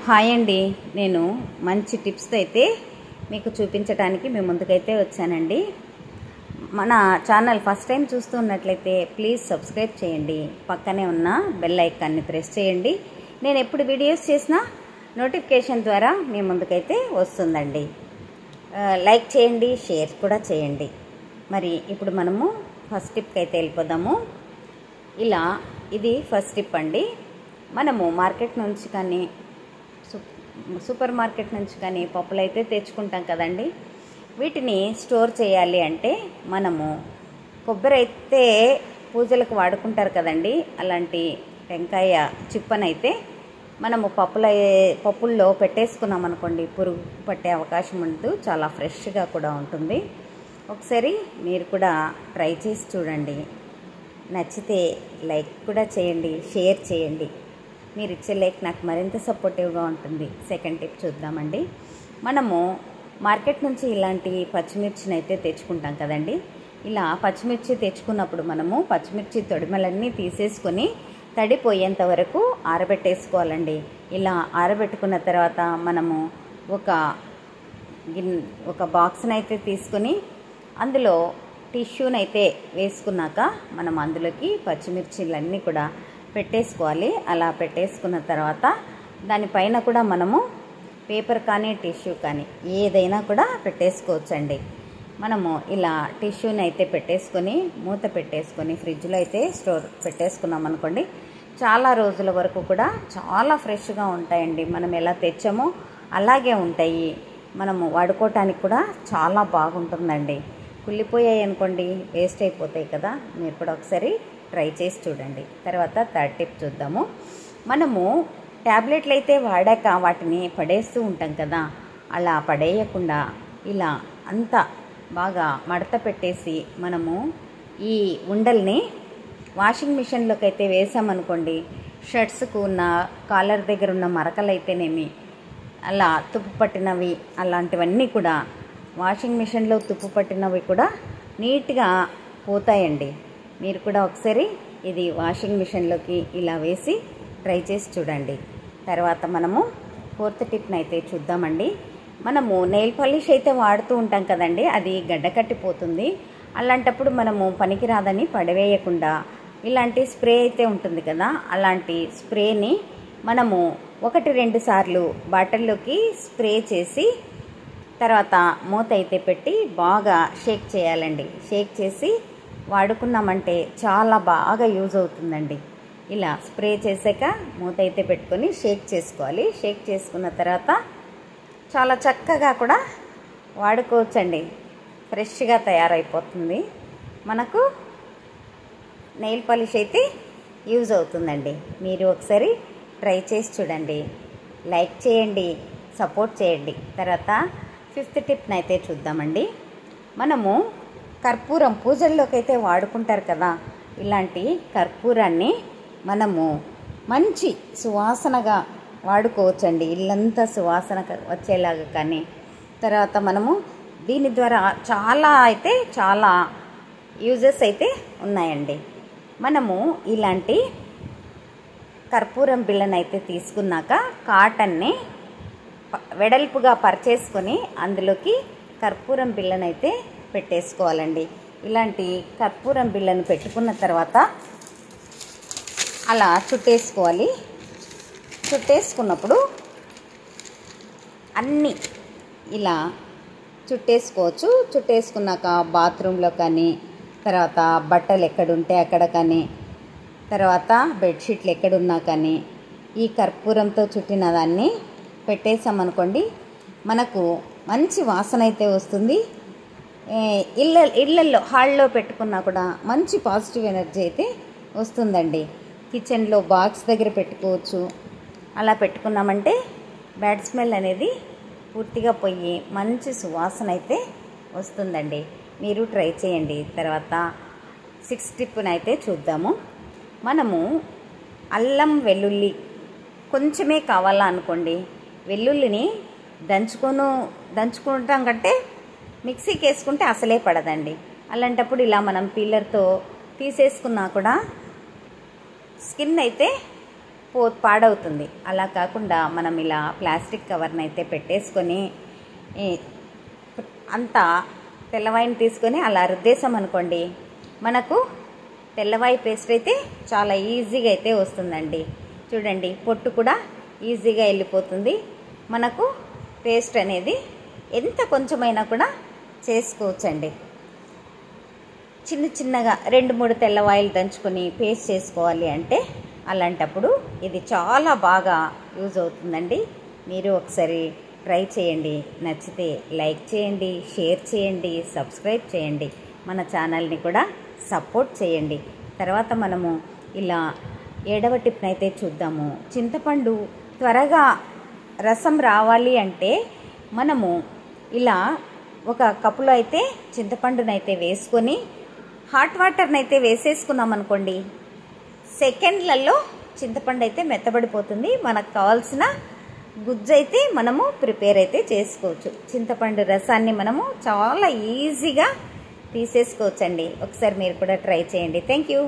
Hi అండి, నేను మంచి టిప్స్తో అయితే మీకు చూపించడానికి మీ ముందుకైతే వచ్చానండి. మన ఛానల్ ఫస్ట్ టైం చూస్తున్నట్లయితే ప్లీజ్ సబ్స్క్రైబ్ చేయండి, పక్కనే ఉన్న బెల్ ఐకాన్ని ప్రెస్ చేయండి. నేను ఎప్పుడు వీడియోస్ చేసినా నోటిఫికేషన్ ద్వారా మీ ముందుకైతే వస్తుందండి. లైక్ చేయండి, షేర్ కూడా చేయండి. మరి ఇప్పుడు మనము ఫస్ట్ టిప్కి అయితే వెళ్ళిపోదాము. ఇది ఫస్ట్ టిప్ అండి. మనము మార్కెట్ నుంచి కానీ సూపర్ మార్కెట్ నుంచి కానీ పప్పులు అయితే తెచ్చుకుంటాం కదండి. వీటిని స్టోర్ చేయాలి అంటే మనము కొబ్బరి అయితే పూజలకు వాడుకుంటారు కదండి. అలాంటి టెంకాయ చిప్పనైతే మనము పప్పుల్లో పెట్టేసుకున్నాం అనుకోండి, పురుగు పట్టే అవకాశం ఉండదు. చాలా ఫ్రెష్గా కూడా ఉంటుంది. ఒకసారి మీరు కూడా ట్రై చేసి చూడండి. నచ్చితే లైక్ కూడా చేయండి, షేర్ చేయండి. మీరు ఇచ్చే లైక్ నాకు మరింత సపోర్టివ్గా ఉంటుంది. సెకండ్ టిప్ చూద్దామండి. మనము మార్కెట్ నుంచి ఇలాంటి పచ్చిమిర్చిని అయితే తెచ్చుకుంటాం కదండి. ఇలా పచ్చిమిర్చి తెచ్చుకున్నప్పుడు మనము పచ్చిమిర్చి తొడిమలన్నీ తీసేసుకొని తడిపోయేంత వరకు ఆరబెట్టేసుకోవాలండి. ఇలా ఆరబెట్టుకున్న తర్వాత మనము ఒక బాక్స్ని అయితే తీసుకొని అందులో టిష్యూనైతే వేసుకున్నాక మనం అందులోకి పచ్చిమిర్చిలన్నీ కూడా పెట్టేసుకోవాలి. అలా పెట్టేసుకున్న తర్వాత దానిపైన కూడా మనము పేపర్ కానీ టిష్యూ కానీ ఏదైనా కూడా పెట్టేసుకోవచ్చండి. మనము ఇలా టిష్యూని అయితే పెట్టేసుకొని మూత పెట్టేసుకొని ఫ్రిడ్జ్లో అయితే స్టోర్ పెట్టేసుకున్నాం అనుకోండి, చాలా రోజుల వరకు కూడా చాలా ఫ్రెష్గా ఉంటాయండి. మనం ఎలా తెచ్చామో అలాగే ఉంటాయి. మనము వాడుకోవటానికి కూడా చాలా బాగుంటుందండి. కుళ్ళిపోయాయి అనుకోండి, వేస్ట్ అయిపోతాయి కదా. మీరు కూడా ఒకసారి ట్రై చేసి చూడండి. తర్వాత థర్డ్ టిప్ చూద్దాము. మనము ట్యాబ్లెట్లు అయితే వాడాక వాటిని పడేస్తూ ఉంటాం కదా. అలా పడేయకుండా ఇలా అంతా బాగా మడత పెట్టేసి మనము ఈ ఉండల్ని వాషింగ్ మిషన్లోకి అయితే వేసామనుకోండి, షర్ట్స్కు ఉన్న కాలర్ దగ్గర ఉన్న మరకలు అయితేనేమి, అలా తుప్పు పట్టినవి అలాంటివన్నీ కూడా వాషింగ్ మిషన్లో తుప్పు పట్టినవి కూడా నీట్గా పోతాయండి. మీరు కూడా ఒకసారి ఇది వాషింగ్ మిషన్లోకి ఇలా వేసి ట్రై చేసి చూడండి. తర్వాత మనము ఫోర్త్ టిప్ని అయితే చూద్దామండి. మనము నెయిల్ పాలిష్ అయితే వాడుతూ ఉంటాం కదండి, అది గడ్డకట్టిపోతుంది. అలాంటప్పుడు మనము పనికిరాదని పడవేయకుండా ఇలాంటి స్ప్రే అయితే ఉంటుంది కదా, అలాంటి స్ప్రేని మనము 1-2 సార్లు బాటిల్లోకి స్ప్రే చేసి తర్వాత మూత అయితే పెట్టి బాగా షేక్ చేయాలండి. షేక్ చేసి వాడుకున్నామంటే చాలా బాగా యూజ్ అవుతుందండి. ఇలా స్ప్రే చేసాక మూత అయితే పెట్టుకొని షేక్ చేసుకోవాలి. షేక్ చేసుకున్న తర్వాత చాలా చక్కగా కూడా వాడుకోవచ్చండి. ఫ్రెష్గా తయారైపోతుంది. మనకు నెయిల్ పాలిష్ అయితే యూజ్ అవుతుందండి. మీరు ఒకసారి ట్రై చేసి చూడండి. లైక్ చేయండి, సపోర్ట్ చేయండి. తర్వాత ఫిఫ్త్ టిప్ని అయితే చూద్దామండి. మనము కర్పూరం పూజల్లోకి అయితే వాడుకుంటారు కదా. ఇలాంటి కర్పూరాన్ని మనము మంచి సువాసనగా వాడుకోవచ్చండి. ఇల్లంతా సువాసన వచ్చేలాగా. కానీ తర్వాత మనము దీని ద్వారా చాలా యూజెస్ అయితే ఉన్నాయండి. మనము ఇలాంటి కర్పూరం బిళ్ళను అయితే తీసుకున్నాక కాటన్ని వెడల్పుగా పరిచేసుకొని అందులోకి కర్పూరం బిళ్ళను అయితే పెట్టేసుకోవాలండి. ఇలాంటి కర్పూరం బిళ్ళను పెట్టుకున్న తర్వాత అలా చుట్టేసుకోవాలి. చుట్టేసుకున్నప్పుడు అన్నీ ఇలా చుట్టేసుకోవచ్చు. చుట్టేసుకున్నాక బాత్రూంలో కానీ, తర్వాత బట్టలు ఎక్కడుంటే అక్కడ కానీ, తర్వాత బెడ్షీట్లు ఎక్కడున్నా కానీ ఈ కర్పూరంతో చుట్టిన దాన్ని పెట్టేసామనుకోండి, మనకు మంచి వాసన అయితే వస్తుంది. ఇళ్ళల్లో హాల్లో పెట్టుకున్నా కూడా మంచి పాజిటివ్ ఎనర్జీ అయితే వస్తుందండి. కిచెన్లో బాక్స్ దగ్గర పెట్టుకోవచ్చు. అలా పెట్టుకున్నామంటే బ్యాడ్ స్మెల్ అనేది పూర్తిగా పోయి మంచి సువాసన అయితే వస్తుందండి. మీరు ట్రై చేయండి. తర్వాత 6th టిప్ని అయితే చూద్దాము. మనము అల్లం వెల్లుల్లి కొంచెమే కావాలా అనుకోండి, వెల్లుల్లిని దంచుకుంటాం కంటే మిక్సీకి వేసుకుంటే అసలే పడదండి. అలాంటప్పుడు ఇలా మనం పీలర్తో తీసేసుకున్నా కూడా స్కిన్ అయితే పాడవుతుంది. అలా కాకుండా మనం ఇలా ప్లాస్టిక్ కవర్ని అయితే పెట్టేసుకొని అంతా తెల్లవాయిని తీసుకొని అలా రుద్దేశాం అనుకోండి, మనకు తెల్లవాయి పేస్ట్ అయితే చాలా ఈజీగా అయితే వస్తుందండి. చూడండి, పొట్టు కూడా ఈజీగా వెళ్ళిపోతుంది. మనకు పేస్ట్ అనేది ఎంత కొంచెమైనా కూడా చేసుకోవచ్చండి. చిన్న చిన్నగా 2-3 తెల్లవాయిలు దంచుకొని పేస్ట్ చేసుకోవాలి అంటే అలాంటప్పుడు ఇది చాలా బాగా యూజ్ అవుతుందండి. మీరు ఒకసారి ట్రై చేయండి. నచ్చితే లైక్ చేయండి, షేర్ చేయండి, సబ్స్క్రైబ్ చేయండి. మన ఛానల్ని కూడా సపోర్ట్ చేయండి. తర్వాత మనము ఇలా 7వ టిప్నైతే చూద్దాము. చింతపండు త్వరగా రసం రావాలి అంటే మనము ఇలా ఒక కప్పులో అయితే చింతపండునైతే వేసుకొని హాట్ వాటర్నైతే వేసేసుకున్నాం అనుకోండి, సెకండ్లలో చింతపండు అయితే మెత్తబడిపోతుంది. మనకు కావాల్సిన గుజ్జు అయితే మనము ప్రిపేర్ అయితే చేసుకోవచ్చు. చింతపండు రసాన్ని మనము చాలా ఈజీగా తీసేసుకోవచ్చండి. ఒకసారి మీరు కూడా ట్రై చేయండి. Thank you.